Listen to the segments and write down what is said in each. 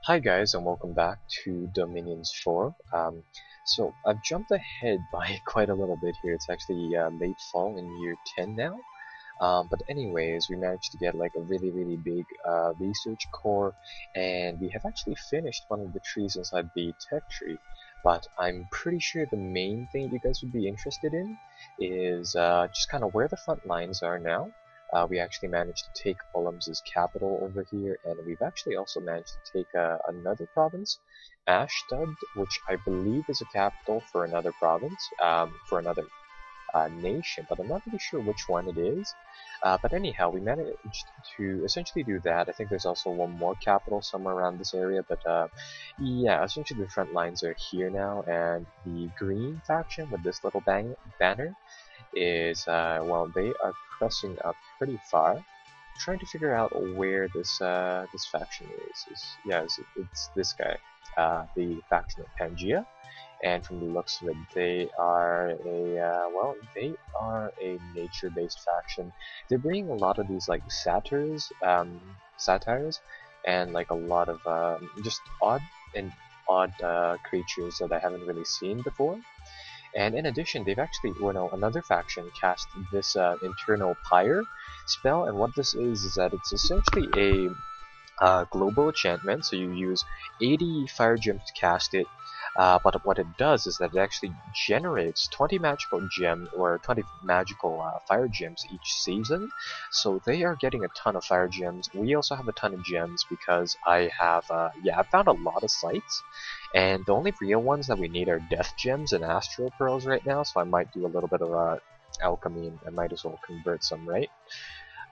Hi guys, and welcome back to Dominions 4. So I've jumped ahead by quite a little bit here. It's actually late fall in year 10 now. But anyways, we managed to get like a really big research core, and we have actually finished one of the trees inside the tech tree. But I'm pretty sure the main thing you guys would be interested in is just kind of where the front lines are now. We actually managed to take Ullum's capital over here, and we've actually also managed to take another province, Ashdod, which I believe is a capital for another province, for another nation, but I'm not really sure which one it is. But anyhow, we managed to essentially do that. I think there's also one more capital somewhere around this area, but yeah, essentially the front lines are here now, and the green faction with this little banner is, well, they are pressing up pretty far, trying to figure out where this faction is. Yeah, it's this guy, the faction of Pangea. And from the looks of it, they are they are a nature-based faction. They're bringing a lot of these like satires, and like a lot of just odd creatures that I haven't really seen before. And in addition, they've actually, another faction cast this internal pyre spell, and what this is that it's essentially a global enchantment. So you use 80 fire gems to cast it, but what it does is that it actually generates 20 magical gems or 20 magical fire gems each season. So they are getting a ton of fire gems. We also have a ton of gems because I have, I found a lot of sites, and the only real ones that we need are death gems and astral pearls right now. So I might do a little bit of alchemy, and I might as well convert some, right?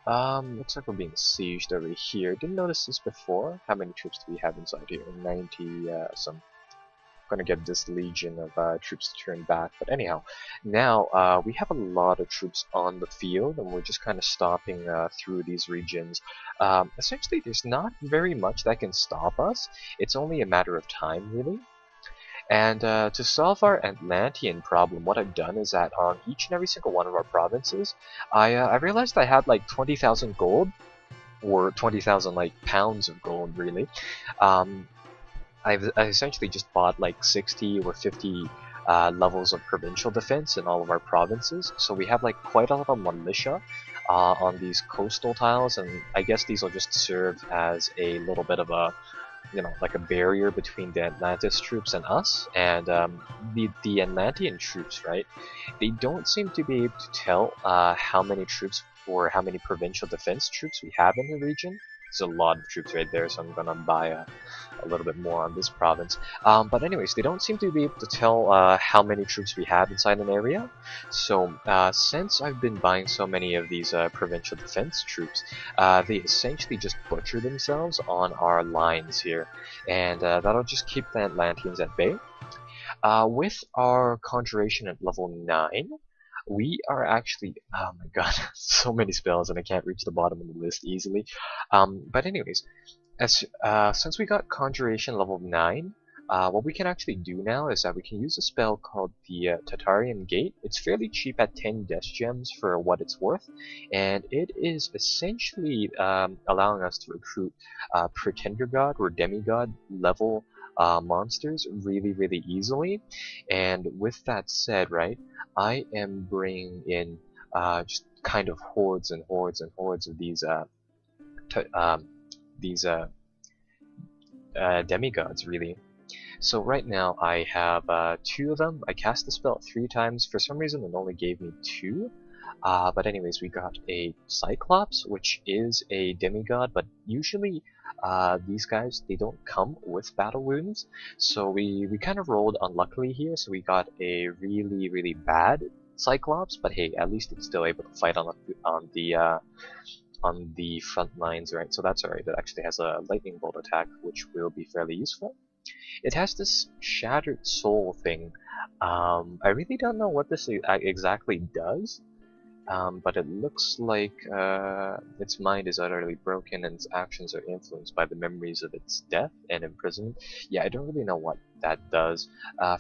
Looks like we're being sieged over here. Didn't notice this before. How many troops do we have inside here? 90 some. Gonna get this legion of troops to turn back. But anyhow, now we have a lot of troops on the field, and we're just kind of stomping through these regions. Essentially, there's not very much that can stop us. It's only a matter of time, really. And to solve our Atlantean problem, what I've done is that on each and every single one of our provinces, I realized I had like 20,000 gold, or 20,000 like pounds of gold, really. I essentially just bought like 60 or 50 levels of provincial defense in all of our provinces, so we have like quite a lot of militia on these coastal tiles, and I guess these will just serve as a little bit of a, like a barrier between the Atlantis troops and us. And the Atlantean troops, right? They don't seem to be able to tell how many troops or how many provincial defense troops we have in the region. There's a lot of troops right there, so I'm gonna buy a little bit more on this province. But anyways, they don't seem to be able to tell how many troops we have inside an area. So since I've been buying so many of these provincial defense troops, they essentially just butcher themselves on our lines here, and that'll just keep the Atlanteans at bay. With our conjuration at level 9, we are actually, oh my god, so many spells, and I can't reach the bottom of the list easily. But anyways, since we got conjuration level 9, what we can actually do now is that we can use a spell called the Tatarian Gate. It's fairly cheap at 10 death gems for what it's worth, and it is essentially allowing us to recruit Pretender God or Demigod level monsters really easily. And with that said, right, I am bringing in just kind of hordes and hordes and hordes of these these demigods, really. So right now I have 2 of them. I cast the spell 3 times. For some reason it only gave me 2. But anyways, we got a Cyclops, which is a demigod, but usually these guys, they don't come with battle wounds. So we kind of rolled unluckily here, so we got a really bad Cyclops, but hey, at least it's still able to fight on the front lines, right? So that's alright. It actually has a lightning bolt attack, which will be fairly useful. It has this shattered soul thing. I really don't know what this exactly does, but it looks like its mind is utterly broken and its actions are influenced by the memories of its death and imprisonment. Yeah, I don't really know what that does.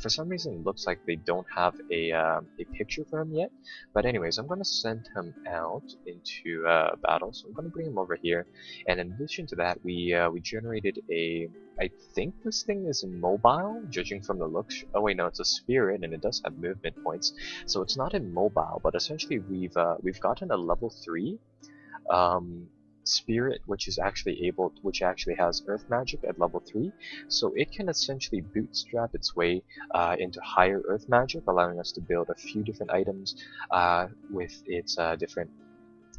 For some reason, it looks like they don't have a picture for him yet. But anyways, I'm going to send him out into battle. So I'm going to bring him over here. And in addition to that, we generated a... I think this thing is immobile, judging from the looks. Oh wait, no, it's a spirit, and it does have movement points. So it's not immobile, but essentially we've gotten a level 3 spirit, which actually has earth magic at level 3, so it can essentially bootstrap its way into higher earth magic, allowing us to build a few different items with its different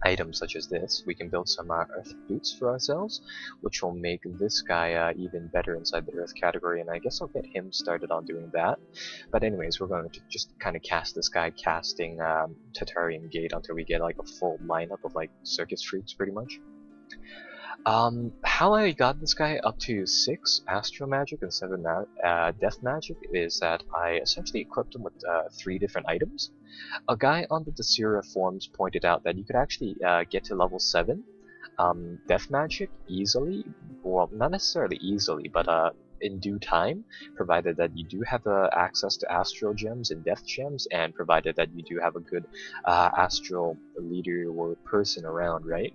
items such as this. We can build some earth boots for ourselves, which will make this guy even better inside the earth category, and I guess I'll get him started on doing that. But anyways, we're going to just kind of cast this guy, casting Tatarian Gate until we get like a full lineup of like circus freaks pretty much. How I got this guy up to 6 Astro Magic and 7 Death Magic is that I essentially equipped him with 3 different items. A guy on the Sceleria forums pointed out that you could actually get to level 7 Death Magic easily, well, not necessarily easily, but in due time, provided that you do have access to Astral Gems and Death Gems, and provided that you do have a good Astral leader or person around, right?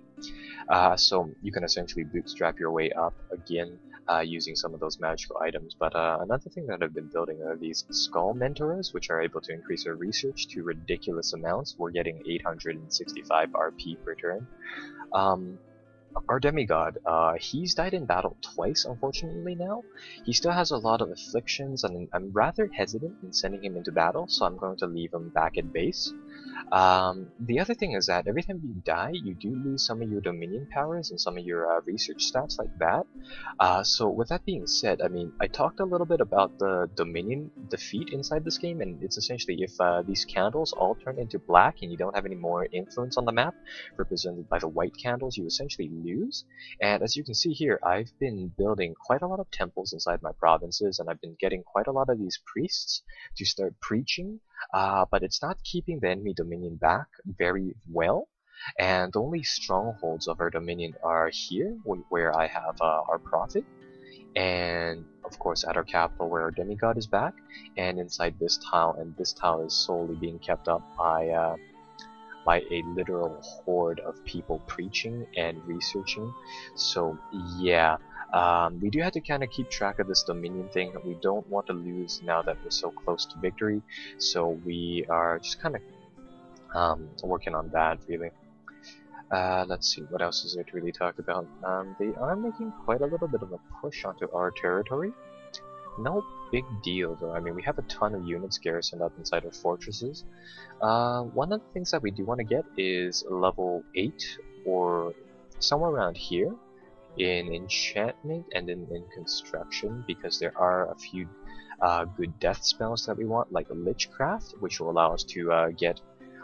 So you can essentially bootstrap your way up again using some of those magical items. But another thing that I've been building are these Skull Mentors, which are able to increase our research to ridiculous amounts. We're getting 865 RP per turn. Our demigod, he's died in battle twice, unfortunately now. He still has a lot of afflictions, and I'm rather hesitant in sending him into battle, so I'm going to leave him back at base. The other thing is that every time you die, you do lose some of your Dominion powers and some of your research stats like that. So with that being said, I mean, I talked a little bit about the Dominion defeat inside this game, and it's essentially if these candles all turn into black and you don't have any more influence on the map, represented by the white candles, you essentially lose. And as you can see here, I've been building quite a lot of temples inside my provinces, and I've been getting quite a lot of these priests to start preaching, but it's not keeping the enemy Dominion back very well. And the only strongholds of our Dominion are here, where I have our prophet, and of course at our capital where our demigod is back, and inside this tile, and this tile is solely being kept up by a literal horde of people preaching and researching. So yeah, we do have to kind of keep track of this Dominion thing. We don't want to lose now that we're so close to victory, so we are just kind of working on that really. Let's see, what else is there to really talk about? They are making quite a little bit of a push onto our territory. No big deal though. I mean, we have a ton of units garrisoned up inside our fortresses. One of the things that we do want to get is level 8 or somewhere around here in enchantment and in construction, because there are a few good death spells that we want, like Lichcraft, which will allow us to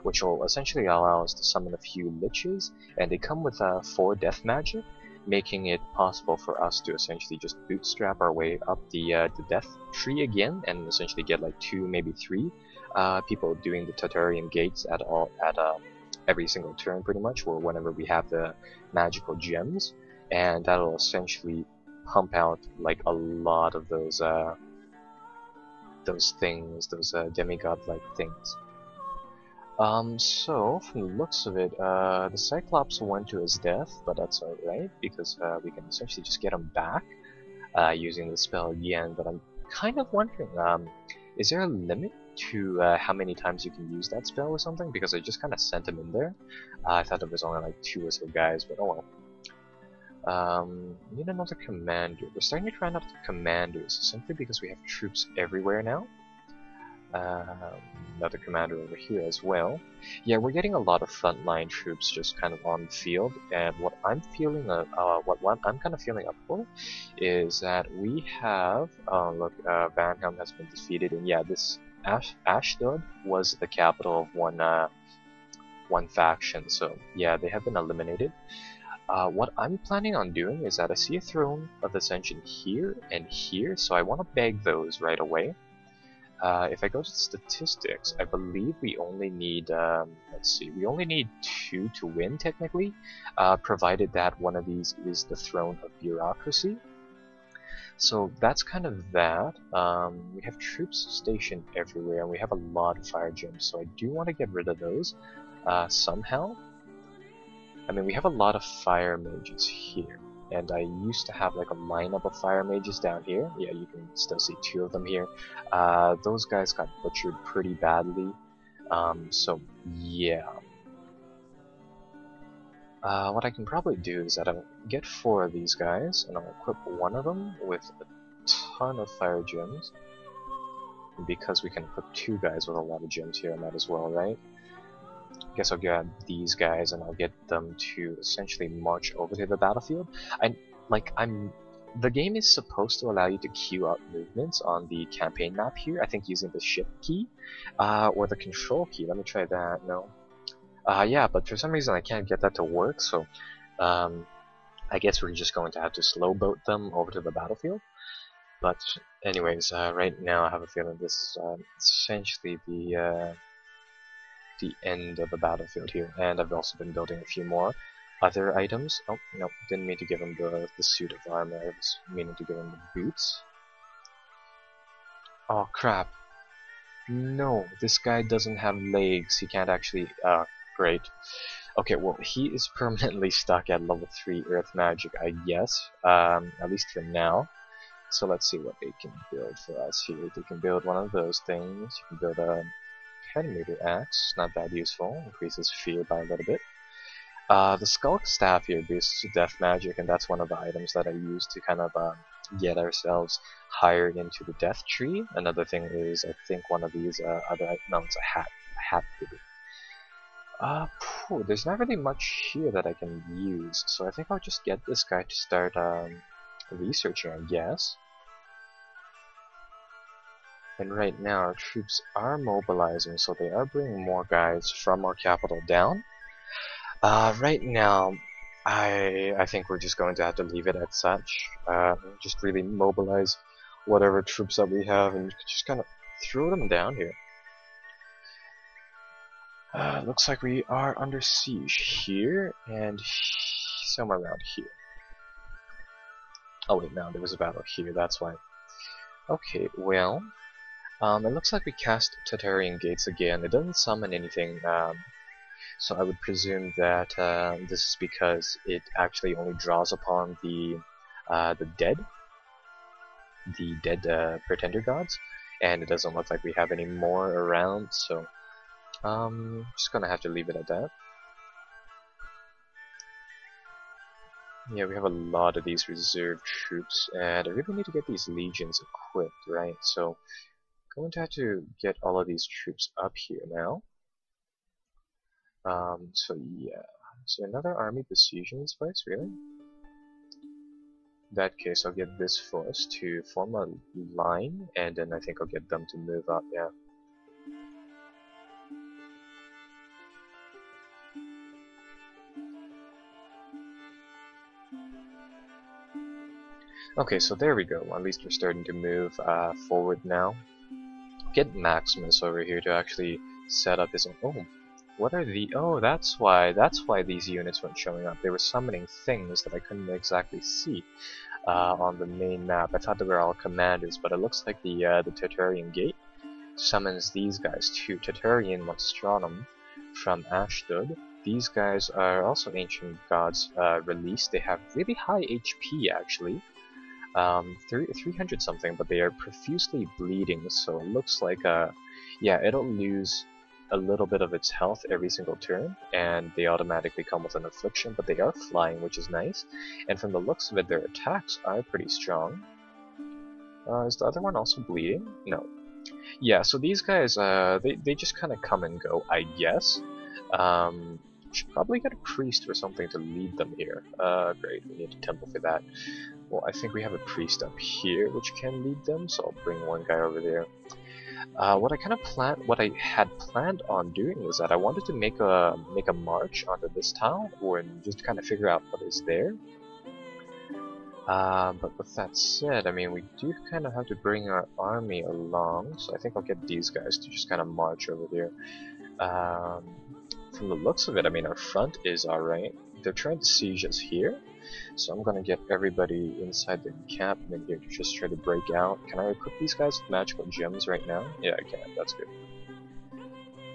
which will essentially allow us to summon a few liches, and they come with 4 death magic, making it possible for us to essentially just bootstrap our way up the death tree again, and essentially get like 2, maybe 3 people doing the Tatarian gates at every single turn pretty much, or whenever we have the magical gems, and that'll essentially pump out like a lot of those things, those demigod-like things. So, from the looks of it, the Cyclops went to his death, but that's alright, because we can essentially just get him back using the spell again. But I'm kind of wondering, is there a limit to how many times you can use that spell or something? Because I just kind of sent him in there. I thought it was only like 2 or so guys, but oh well. Need another commander. We're starting to run out of commanders, simply because we have troops everywhere now. Another commander over here as well. Yeah, we're getting a lot of frontline troops just kind of on the field, and what I'm feeling, what I'm kind of feeling up for, is that we have, look, Van Helm has been defeated, and yeah, this Ashdod was the capital of one faction, so yeah, they have been eliminated. What I'm planning on doing is that I see a throne of Ascension here and here, so I want to bag those right away. If I go to statistics, I believe we only need, let's see, we only need 2 to win technically, provided that one of these is the throne of bureaucracy. So that's kind of that. We have troops stationed everywhere, and we have a lot of fire gems, so I do want to get rid of those somehow. I mean, we have a lot of fire mages here, and I used to have like a lineup of fire mages down here. Yeah, you can still see 2 of them here. Those guys got butchered pretty badly, so yeah. What I can probably do is that I'll get 4 of these guys, and I'll equip one of them with a ton of fire gems. Because we can equip 2 guys with a lot of gems here, I might as well, right? Guess I'll grab these guys and I'll get them to essentially march over to the battlefield. The game is supposed to allow you to queue up movements on the campaign map here, I think using the shift key, or the control key. Let me try that. No. Yeah, but for some reason I can't get that to work, so I guess we're just going to have to slow boat them over to the battlefield. But anyways, right now I have a feeling this is essentially the end of the battlefield here, and I've also been building a few more other items. Oh, no, didn't mean to give him the suit of armor, I was meaning to give him the boots. Oh crap. No, this guy doesn't have legs, he can't actually, great. Okay, well, he is permanently stuck at level 3 earth magic, I guess, at least for now. So let's see what they can build for us here. They can build one of those things. You can build a 10-meter axe, not that useful, increases fear by a little bit. The skull staff here boosts death magic, and that's one of the items that I use to kind of get ourselves higher into the death tree. Another thing is, I think one of these no, it's a hat maybe. There's not really much here that I can use, so I think I'll just get this guy to start researching, I guess. And right now our troops are mobilizing, so they are bringing more guys from our capital down. Right now, I think we're just going to have to leave it at such. Just really mobilize whatever troops that we have and just kind of throw them down here. Looks like we are under siege here and somewhere around here. Oh wait, no, there was a battle here, that's why. Okay, well, it looks like we cast Tartarian Gates again. It doesn't summon anything, so I would presume that this is because it actually only draws upon the dead pretender gods, and it doesn't look like we have any more around, so just gonna have to leave it at that. Yeah, we have a lot of these reserve troops, and I really need to get these legions equipped, right? So, going to have to get all of these troops up here now. So yeah, so another army besieging this place, really? In that case, I'll get this force to form a line, and then I think I'll get them to move up, yeah. Okay, so there we go. At least we're starting to move forward now. Get Maximus over here to actually set up his own. Oh, what are the? Oh, that's why these units weren't showing up. They were summoning things that I couldn't exactly see on the main map. I thought they were all commanders, but it looks like the Tartarian Gate summons these guys too. Tartarian Monstranum from Ashdod. These guys are also ancient gods released. They have really high HP actually. 300 something, but they are profusely bleeding, so it looks like yeah, it'll lose a little bit of its health every single turn, and they automatically come with an affliction, but they are flying, which is nice, and from the looks of it, their attacks are pretty strong. Is the other one also bleeding? No. Yeah, so these guys, they just kind of come and go, I guess. Should probably get a priest or something to lead them here. Great, we need a temple for that. Well, I think we have a priest up here which can lead them, so I'll bring one guy over there. What I had planned on doing was that I wanted to make a march onto this tile, or just kind of figure out what is there. But with that said, I mean, we do kind of have to bring our army along, so I think I'll get these guys to just kind of march over there. From the looks of it, I mean, our front is alright. They're trying to siege us here, So I'm gonna get everybody inside the encampment here to just try to break out. Can I equip these guys with magical gems right now? Yeah, I can. That's good.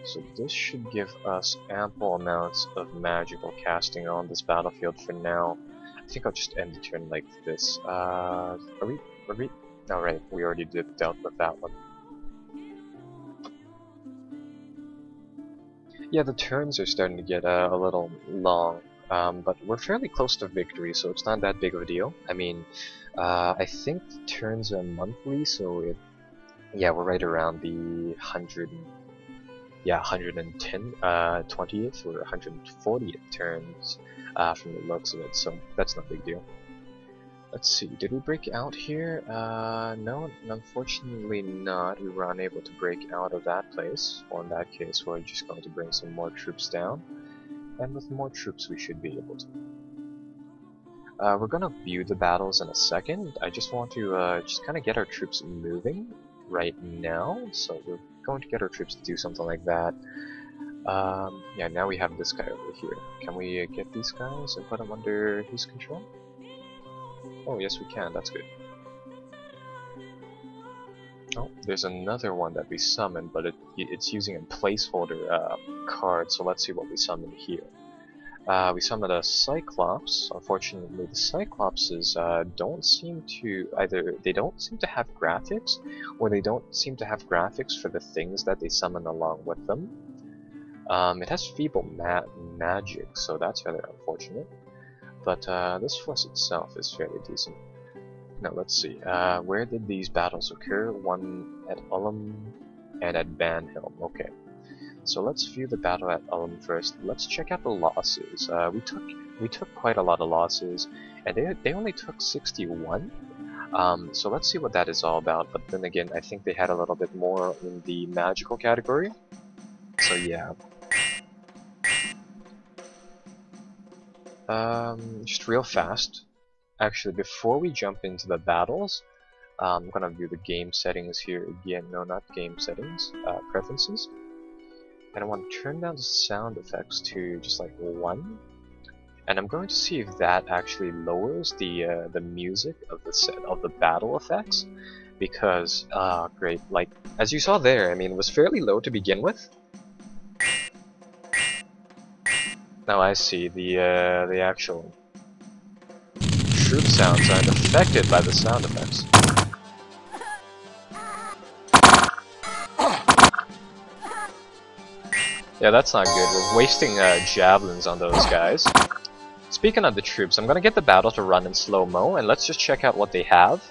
So this should give us ample amounts of magical casting on this battlefield for now. I think I'll just end the turn like this. Are we? No, right. We already dealt with that one. Yeah, the turns are starting to get a little long, but we're fairly close to victory, so it's not that big of a deal. I mean, I think the turns are monthly, so yeah, we're right around the 110, 20th or 140th turns from the looks of it, so that's not a big deal. Let's see, did we break out here? No, unfortunately not. We were unable to break out of that place. Well, in that case, we're just going to bring some more troops down. And with more troops, we should be able to. We're gonna view the battles in a second. I just want to just kind of get our troops moving right now. So we're going to get our troops to do something like that. Yeah, now we have this guy over here. Can we get these guys and put them under his control? Oh, yes we can, that's good. Oh, there's another one that we summoned, but it's using a placeholder card, so let's see what we summoned here. We summoned a Cyclops. Unfortunately, the Cyclopses don't seem to, either they don't seem to have graphics, or they don't seem to have graphics for the things that they summon along with them. It has feeble magic, so that's rather unfortunate. But this force itself is fairly decent. Now let's see, where did these battles occur? One at Ullum and at Banhelm. Okay, so let's view the battle at Ullum first. Let's check out the losses. We took quite a lot of losses, and they only took 61. So let's see what that is all about. But then again, I think they had a little bit more in the magical category. So yeah. Just real fast. Actually, before we jump into the battles, I'm gonna view the game settings here again. No, not game settings. Preferences. And I want to turn down the sound effects to just like 1. And I'm going to see if that actually lowers the music of the battle effects, because great. Like as you saw there, I mean, it was fairly low to begin with. Now I see the actual troop sounds aren't affected by the sound effects. Yeah, that's not good. We're wasting javelins on those guys. Speaking of the troops, I'm gonna get the battle to run in slow-mo, and let's just check out what they have.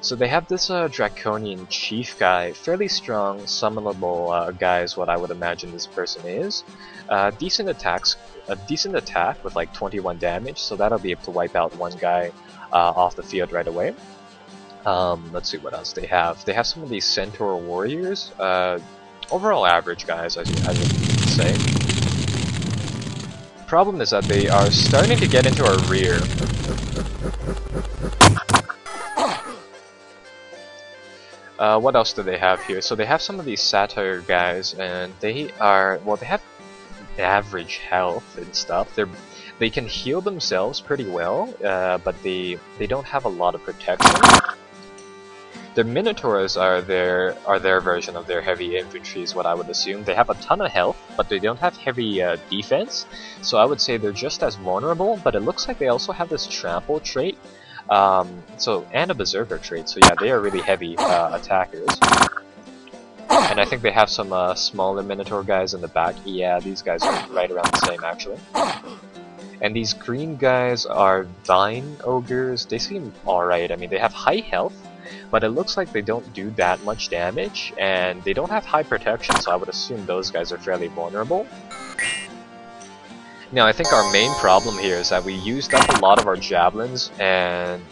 So they have this Draconian Chief guy, fairly strong, summonable guy is what I would imagine this person is. Decent attack with like 21 damage, so that'll be able to wipe out one guy off the field right away. Let's see what else they have. They have some of these Centaur Warriors. Overall average guys, I would say. Problem is that they are starting to get into our rear. What else do they have here? So they have some of these Satire guys, and they have average health and stuff. They can heal themselves pretty well, but they don't have a lot of protection. The Minotaurs are their version of their heavy infantry, is what I would assume. They have a ton of health, but they don't have heavy defense, so I would say they're just as vulnerable, but it looks like they also have this trample trait, and a berserker trait, so yeah, they are really heavy attackers. And I think they have some smaller Minotaur guys in the back. Yeah, these guys are right around the same, actually. And these green guys are Vine Ogres. They seem alright. I mean, they have high health, but it looks like they don't do that much damage, and they don't have high protection, so I would assume those guys are fairly vulnerable. Now, I think our main problem here is that we used up a lot of our javelins, and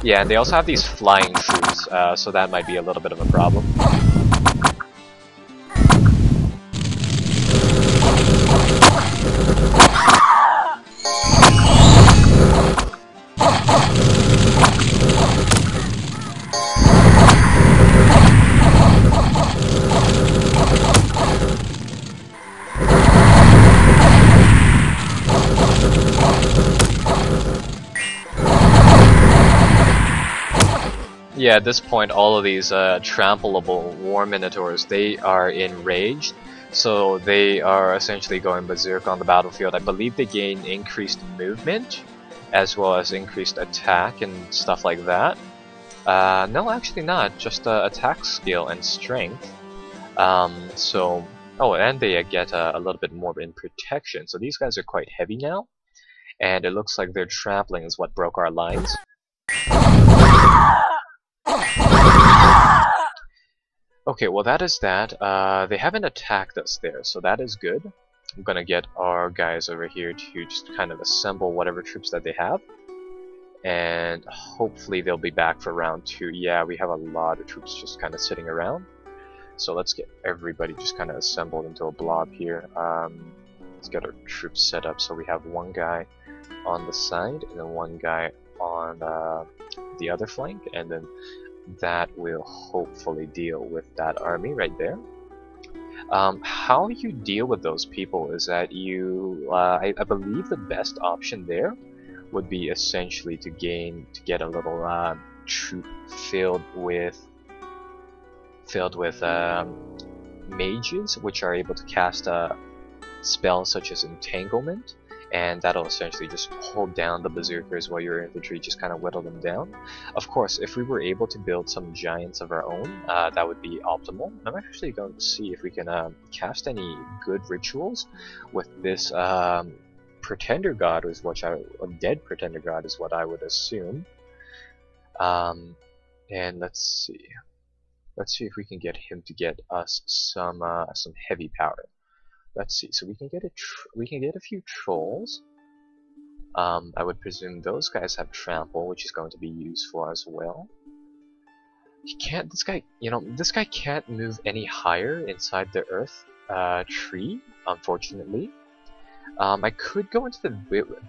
yeah, and they also have these flying troops, so that might be a little bit of a problem. Yeah, at this point, all of these trampleable war minotaurs, they are enraged, so they are essentially going berserk on the battlefield. I believe they gain increased movement, as well as increased attack and stuff like that. No, actually not, just attack skill and strength. Oh, and they get a little bit more in protection, so these guys are quite heavy now, and it looks like their trampling is what broke our lines. Okay, well that is that. They haven't attacked us there, so that is good. I'm gonna get our guys over here to just kind of assemble whatever troops that they have. And hopefully they'll be back for round 2. Yeah, we have a lot of troops just kind of sitting around. So let's get everybody just kind of assembled into a blob here. Let's get our troops set up so we have one guy on the side and then one guy on the other flank, and then that will hopefully deal with that army right there. How you deal with those people is that you, I believe the best option there would be essentially to get a little troop filled with mages, which are able to cast spells such as entanglement, and that'll essentially just hold down the berserkers while your infantry just kind of whittle them down. Of course, if we were able to build some giants of our own, that would be optimal. I'm actually going to see if we can cast any good rituals with this pretender god, is what a dead pretender god is what I would assume. And let's see if we can get him to get us some heavy power. Let's see. So we can get a few trolls. I would presume those guys have trample, which is going to be useful as well. He can't. This guy can't move any higher inside the earth tree, unfortunately. I could go into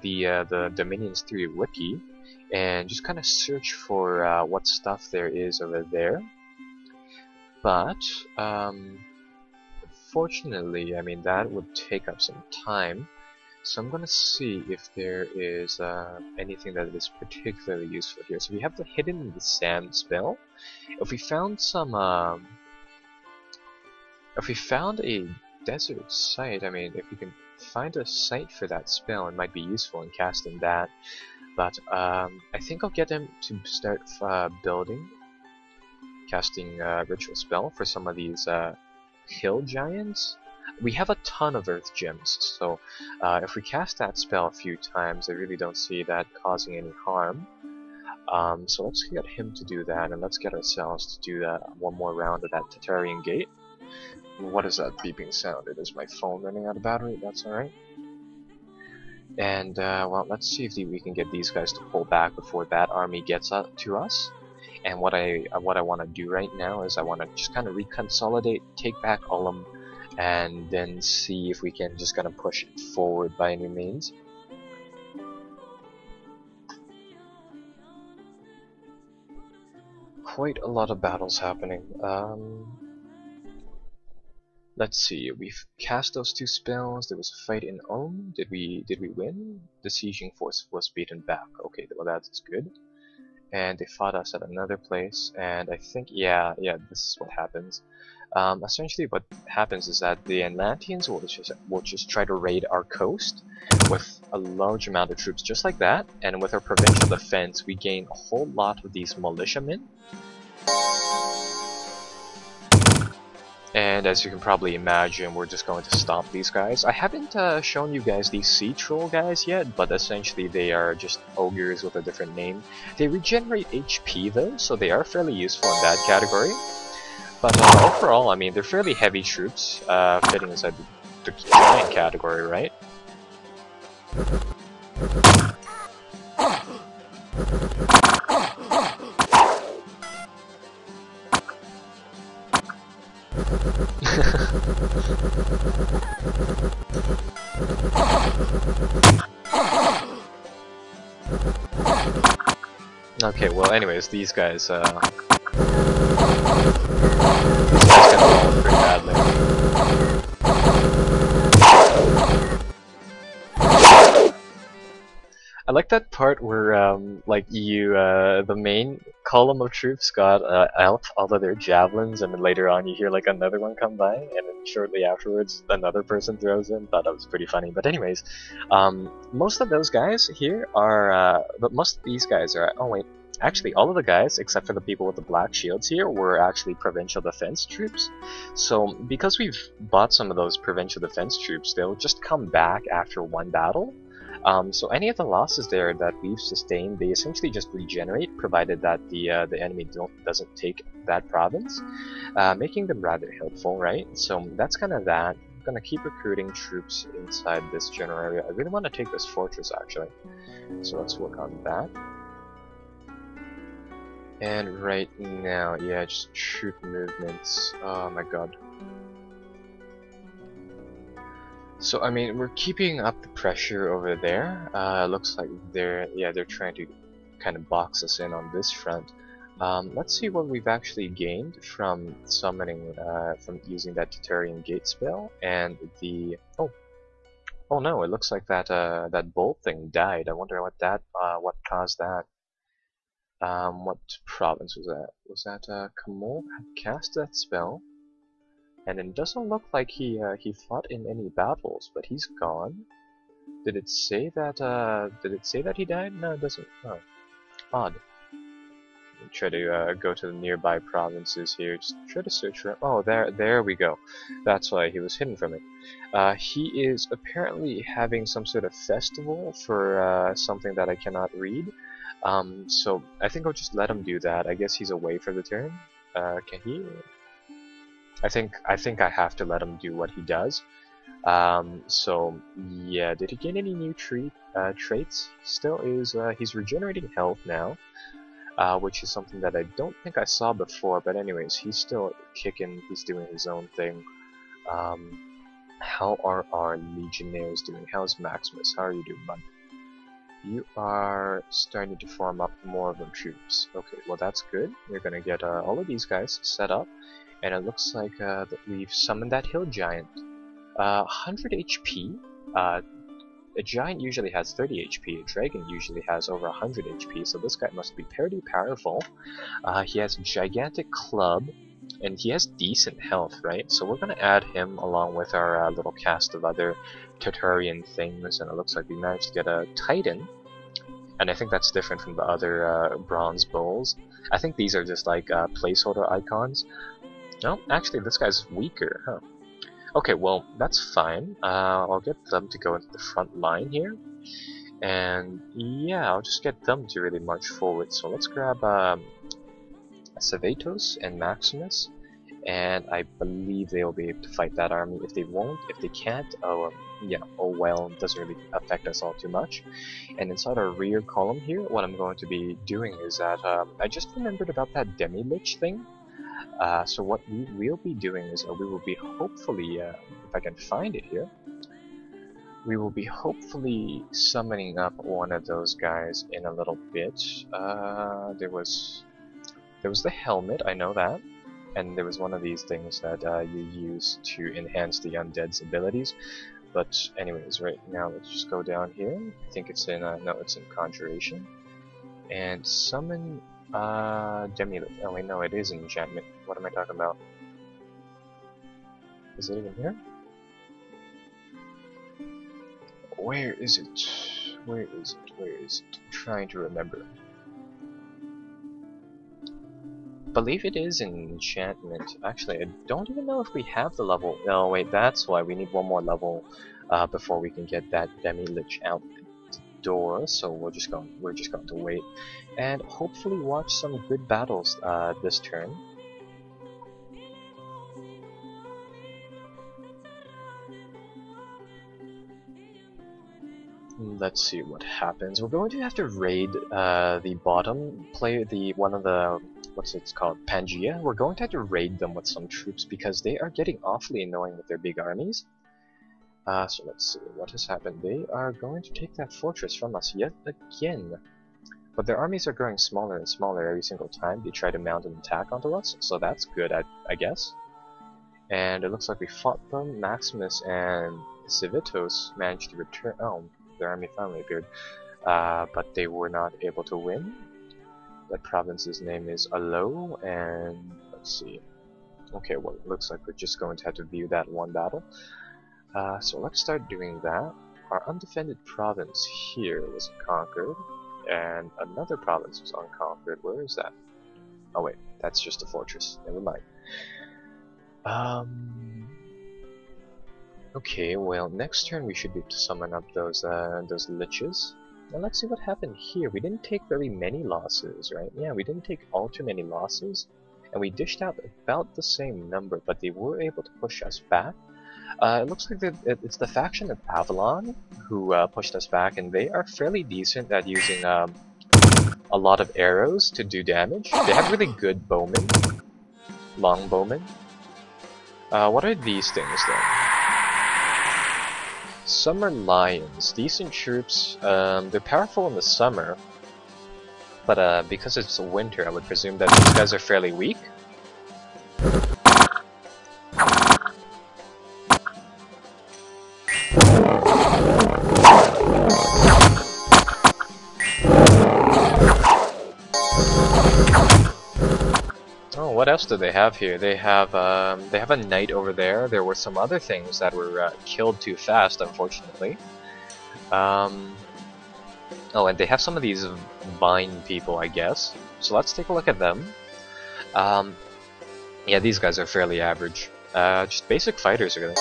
the Dominions 3 wiki and just kind of search for what stuff there is over there. But fortunately, I mean, that would take up some time, so I'm gonna see if there is anything that is particularly useful here. So we have the Hidden in the Sand spell. If we found a desert site, I mean, if we can find a site for that spell, it might be useful in casting that. But I think I'll get him to start casting ritual spell for some of these hill giants. We have a ton of earth gems, so if we cast that spell a few times, I really don't see that causing any harm. So let's get him to do that, and let's get ourselves to do that one more round of that Tatarian gate. What is that beeping sound? It is my phone running out of battery. That's alright. And well, let's see if we can get these guys to pull back before that army gets up to us. And what I want to do right now is I want to just kind of reconsolidate, take back Ullum, and then see if we can just kind of push it forward by any means. Quite a lot of battles happening. Let's see. We've cast those 2 spells. There was a fight in Ulm. Did we win? The sieging force was beaten back. Okay, well that's good. And they fought us at another place, and I think, yeah, this is what happens. Essentially what happens is that the Atlanteans will just try to raid our coast with a large amount of troops just like that, and with our provincial defense we gain a whole lot of these militiamen. And as you can probably imagine, we're just going to stomp these guys. I haven't shown you guys these sea troll guys yet, but essentially they are just ogres with a different name. They regenerate HP though, so they are fairly useful in that category. But overall, I mean, they're fairly heavy troops, fitting inside the giant category, right? Okay, well anyways, these guys got pretty badly. I like that part where like the main column of troops got out all of their javelins, and then later on you hear like another one come by, and then shortly afterwards another person throws in. Thought that was pretty funny. But anyways, most of those guys here are, but most of these guys are. Oh wait, actually all of the guys except for the people with the black shields here were actually provincial defense troops. So because we've bought some of those provincial defense troops, they'll just come back after one battle. So any of the losses there that we've sustained, they essentially just regenerate, provided that the enemy doesn't take that province, making them rather helpful, right? So that's kind of that. I'm gonna keep recruiting troops inside this general area. I really want to take this fortress actually, so let's work on that. And right now, yeah, just troop movements. Oh my god. So I mean, we're keeping up the pressure over there. Looks like they're trying to kind of box us in on this front. Let's see what we've actually gained from summoning, from using that Tutarian Gate spell and the oh no, it looks like that bolt thing died. I wonder what caused that. What province was that? Was that Kamol had cast that spell? And it doesn't look like he fought in any battles, but he's gone. Did it say that he died? No, it doesn't. Oh, odd. Try to go to the nearby provinces here. Just try to search for him. Oh, there we go. That's why he was hidden from it. He is apparently having some sort of festival for something that I cannot read. So I think I'll just let him do that. I guess he's away for the turn. Can he? I think I have to let him do what he does. So yeah, did he gain any new traits? Still is he's regenerating health now, which is something that I don't think I saw before. But anyways, he's still kicking. He's doing his own thing. How are our legionnaires doing? How's Maximus? How are you doing, bud? You are starting to form up more of them troops. Okay, well that's good. We're gonna get all of these guys set up. And it looks like that we've summoned that hill giant. 100 HP. A giant usually has 30 HP. A dragon usually has over 100 HP. So this guy must be pretty powerful. He has a gigantic club, and he has decent health, right? So we're gonna add him along with our little cast of other Tartarian things. And it looks like we managed to get a Titan. And I think that's different from the other bronze bulls. I think these are just like placeholder icons. No, actually this guy's weaker, huh? Okay, well, that's fine. I'll get them to go into the front line here. And yeah, I'll just get them to really march forward. So let's grab Sevetos and Maximus. And I believe they'll be able to fight that army. If they can't, oh yeah, oh well, it doesn't really affect us all too much. And inside our rear column here, what I'm going to be doing is that, I just remembered about that Demi-Lich thing. So what we will be doing is we will be hopefully, if I can find it here, we will be hopefully summoning up one of those guys in a little bit. There was the helmet, I know that, and there was one of these things that you use to enhance the undead's abilities. But anyways, right now let's just go down here. I think it's in no, it's in Conjuration, and summon. Demi-Lich. Oh wait, no, it is an enchantment. What am I talking about? Is it even here? Where is it? Where is it? Where is it? I'm trying to remember. I believe it is an enchantment. Actually, I don't even know if we have the level. No, wait, that's why we need one more level before we can get that Demi-Lich out the door. So we're just going to wait and hopefully watch some good battles this turn. Let's see what happens. We're going to have to raid the bottom player, one of the, what's it called, Pangea. We're going to have to raid them with some troops because they are getting awfully annoying with their big armies. So let's see what has happened. They are going to take that fortress from us yet again. But their armies are growing smaller and smaller every single time they try to mount an attack onto us, so that's good, I guess. And it looks like we fought them. Maximus and Civitos managed to return. Oh, their army finally appeared. but they were not able to win. That province's name is Alo, and let's see. Okay, well, it looks like we're just going to have to view that one battle. So let's start doing that. Our undefended province here was conquered, and another province was unconquered. Where is that? Oh wait, that's just a fortress. Never mind. Okay, well, next turn we should be able to summon up those liches. Now let's see what happened here. We didn't take very many losses, right? Yeah, we didn't take all too many losses, and we dished out about the same number, but they were able to push us back. It looks like it's the faction of Avalon who pushed us back, and they are fairly decent at using a lot of arrows to do damage. They have really good bowmen, long bowmen. What are these things then? Summer Lions, decent troops. They're powerful in the summer, but because it's winter, I would presume that these guys are fairly weak. Oh, what else do they have here? They have a knight over there. There were some other things that were killed too fast, unfortunately. Oh, and they have some of these vine people, I guess. So let's take a look at them. Yeah, these guys are fairly average. Just basic fighters, really.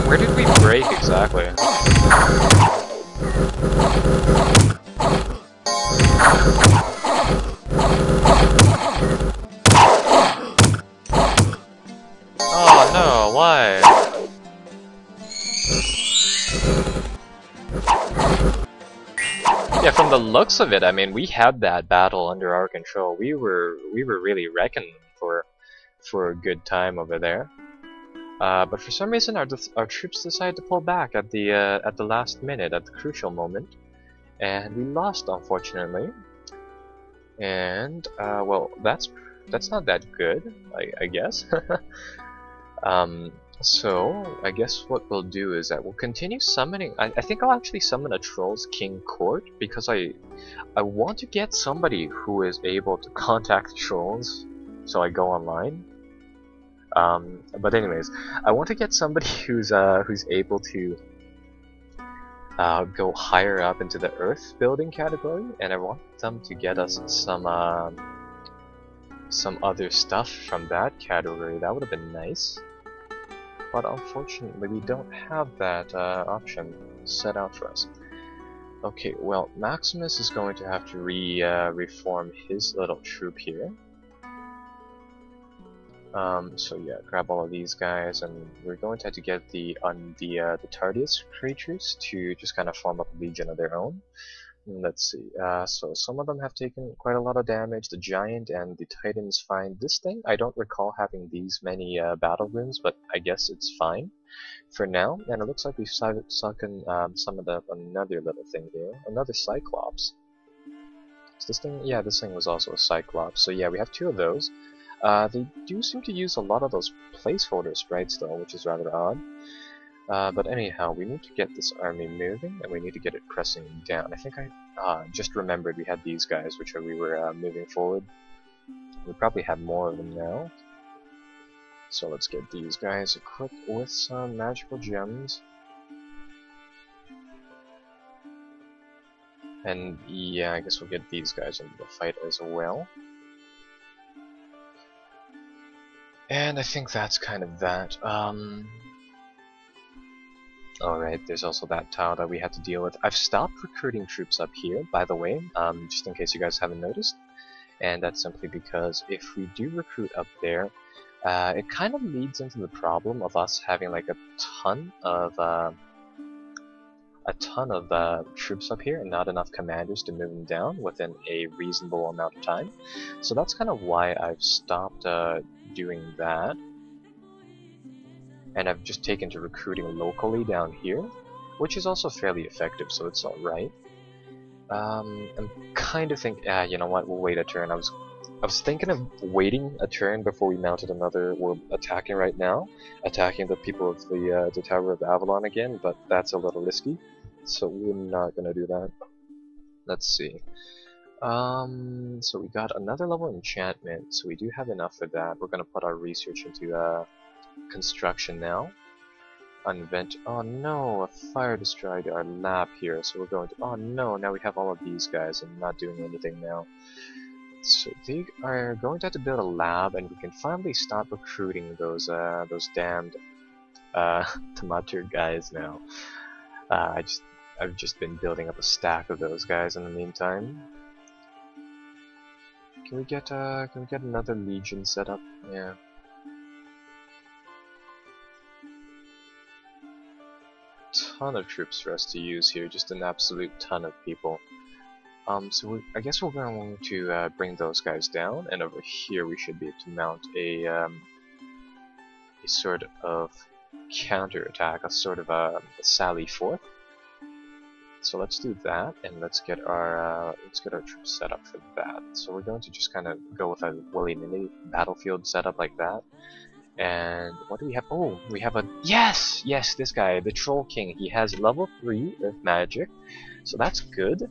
Where did we break exactly? Oh no, why? Yeah, from the looks of it, I mean, we had that battle under our control. We were really reckoning for a good time over there. But for some reason, our troops decided to pull back at the last minute, at the crucial moment, and we lost, unfortunately. And well, that's not that good, I guess. So I guess what we'll do is that we'll continue summoning. I think I'll actually summon a Troll's King Court because I want to get somebody who is able to contact trolls, so I go online. But anyways, I want to get somebody who's able to go higher up into the Earth building category, and I want them to get us some other stuff from that category. That would have been nice, but unfortunately we don't have that option set out for us. Okay, well, Maximus is going to have to reform his little troop here. So yeah, grab all of these guys, and we're going to have to get the Tardius creatures to just kind of form up a legion of their own. Let's see, so some of them have taken quite a lot of damage. The Giant and the Titan's fine. This thing, I don't recall having these many battle wounds, but I guess it's fine for now. And it looks like we've summoned another little thing here, another Cyclops. Is this thing? Yeah, this thing was also a Cyclops. So yeah, we have two of those. They do seem to use a lot of those placeholder sprites though, which is rather odd. But anyhow, we need to get this army moving, and we need to get it pressing down. I think I just remembered we had these guys, which we were moving forward. We probably have more of them now. So let's get these guys equipped with some magical gems. And yeah, I guess we'll get these guys into the fight as well. And I think that's kind of that. Alright, there's also that tile that we had to deal with. I've stopped recruiting troops up here, by the way, just in case you guys haven't noticed. And that's simply because if we do recruit up there, it kind of leads into the problem of us having like a ton of a ton of troops up here and not enough commanders to move them down within a reasonable amount of time. So that's kind of why I've stopped doing that. And I've just taken to recruiting locally down here, which is also fairly effective, so it's alright. I'm kind of thinking, you know what, we'll wait a turn. I was thinking of waiting a turn before we mounted another. We're attacking right now, attacking the people of the Tower of Avalon again, but that's a little risky, so we're not gonna do that. Let's see. So we got another level enchantment, so we do have enough for that. We're gonna put our research into construction now. Unvent. Oh no, a fire destroyed our lab here, so we're going to. Oh no, now we have all of these guys and not doing anything now. So they are going to have to build a lab, and we can finally stop recruiting those damned tomato guys now. I've just been building up a stack of those guys in the meantime. Can we get another legion set up? Yeah. Ton of troops for us to use here, just an absolute ton of people. So I guess we're going to bring those guys down, and over here we should be able to mount a sort of counter attack, a sort of a sally forth. So let's do that, and let's get our troops set up for that. So we're going to just kind of go with a willy-nilly battlefield setup like that. And what do we have? Oh, we have a yes, this guy, the Troll King. He has level 3 Earth Magic, so that's good.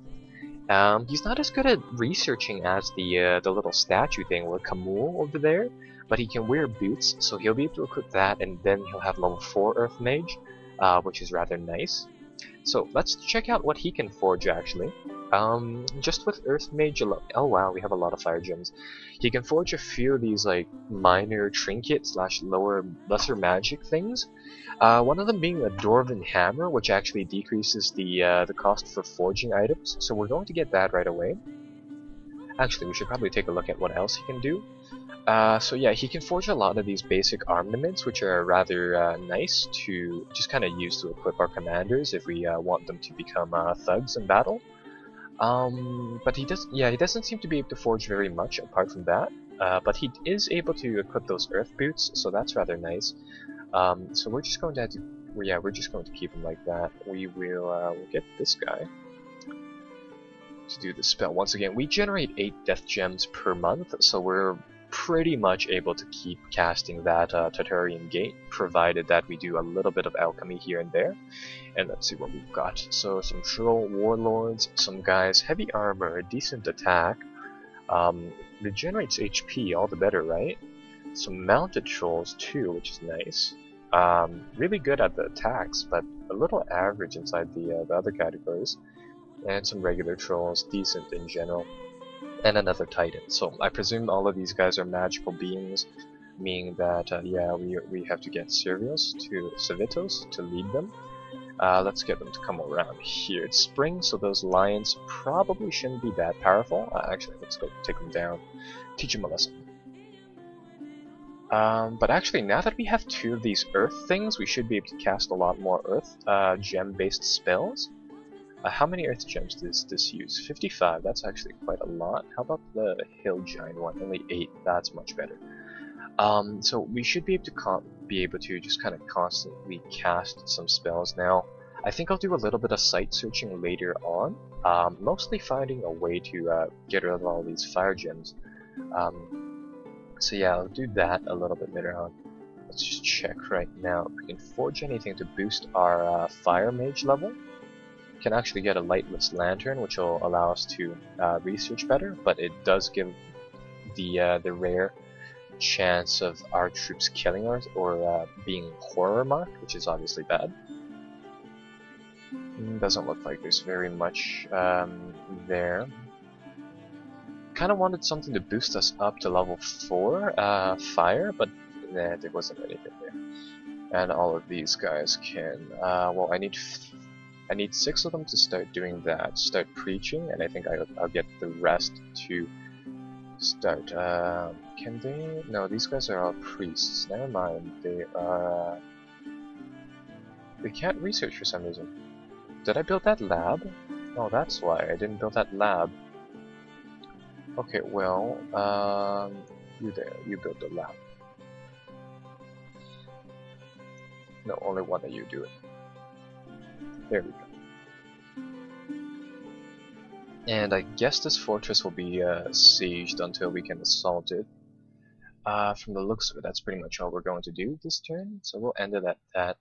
He's not as good at researching as the little statue thing or Kamul over there, but he can wear boots, so he'll be able to equip that, and then he'll have level 4 Earth Mage, which is rather nice. So let's check out what he can forge actually. Just with Earth Mage alone. Oh wow, we have a lot of fire gems. He can forge a few of these like minor trinket slash lesser magic things. One of them being a Dwarven Hammer, which actually decreases the cost for forging items. So we're going to get that right away. Actually, we should probably take a look at what else he can do. So yeah, he can forge a lot of these basic armaments, which are rather nice to just kind of use to equip our commanders if we want them to become thugs in battle. But he doesn't seem to be able to forge very much apart from that. But he is able to equip those earth boots, so that's rather nice. So we're just going to have to, we're just going to keep him like that. We will we'll get this guy to do the spell. Once again, we generate 8 death gems per month, so we're pretty much able to keep casting that Tartarian Gate, provided that we do a little bit of alchemy here and there. And let's see what we've got. So some Troll Warlords, some guys, heavy armor, decent attack, regenerates HP, all the better, right? Some mounted trolls too, which is nice. Really good at the attacks, but a little average inside the other categories. And some regular trolls, decent in general. And another Titan. So I presume all of these guys are magical beings, meaning that yeah, we have to get Civitos to lead them. Let's get them to come around here. It's spring, so those lions probably shouldn't be that powerful. Actually, let's go take them down, teach them a lesson. But actually, now that we have 2 of these earth things, we should be able to cast a lot more earth gem-based spells. How many earth gems does this use? 55, that's actually quite a lot. How about the hill giant one? Only 8, that's much better. So we should be able to just kind of constantly cast some spells now. I think I'll do a little bit of site searching later on, mostly finding a way to get rid of all these fire gems. So yeah, I'll do that a little bit later on. Let's just check right now if we can forge anything to boost our fire mage level. We can actually get a lightless lantern, which will allow us to research better, but it does give the rare chance of our troops killing us or being horror marked, which is obviously bad. Doesn't look like there's very much there. Kind of wanted something to boost us up to level 4 fire, but nah, there wasn't anything there. And all of these guys can. Well, I need 6 of them to start doing that, start preaching, and I think I'll get the rest to start. Can they? No, these guys are all priests. Never mind. They are. They can't research for some reason. Did I build that lab? Oh, that's why I didn't build that lab. Okay, well, you there, you built the lab. No, only one of you do it. There we go. And I guess this fortress will be sieged until we can assault it. From the looks of it, that's pretty much all we're going to do this turn, so we'll end it at that.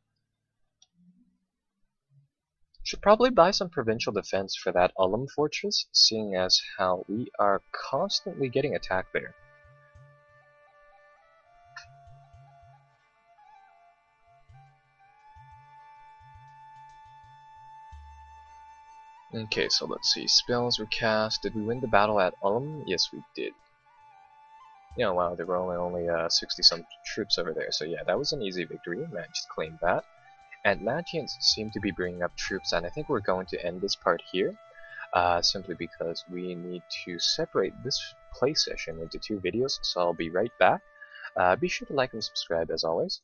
Should probably buy some provincial defense for that Ullum fortress, seeing as how we are constantly getting attacked there. Okay, so let's see. Spells were cast. Did we win the battle at Ullum? Yes, we did. Yeah, wow, there were only 60-some troops over there, so yeah, that was an easy victory. Managed to claim that. Atlanteans seem to be bringing up troops, and I think we're going to end this part here, simply because we need to separate this play session into 2 videos, so I'll be right back. Be sure to like and subscribe as always.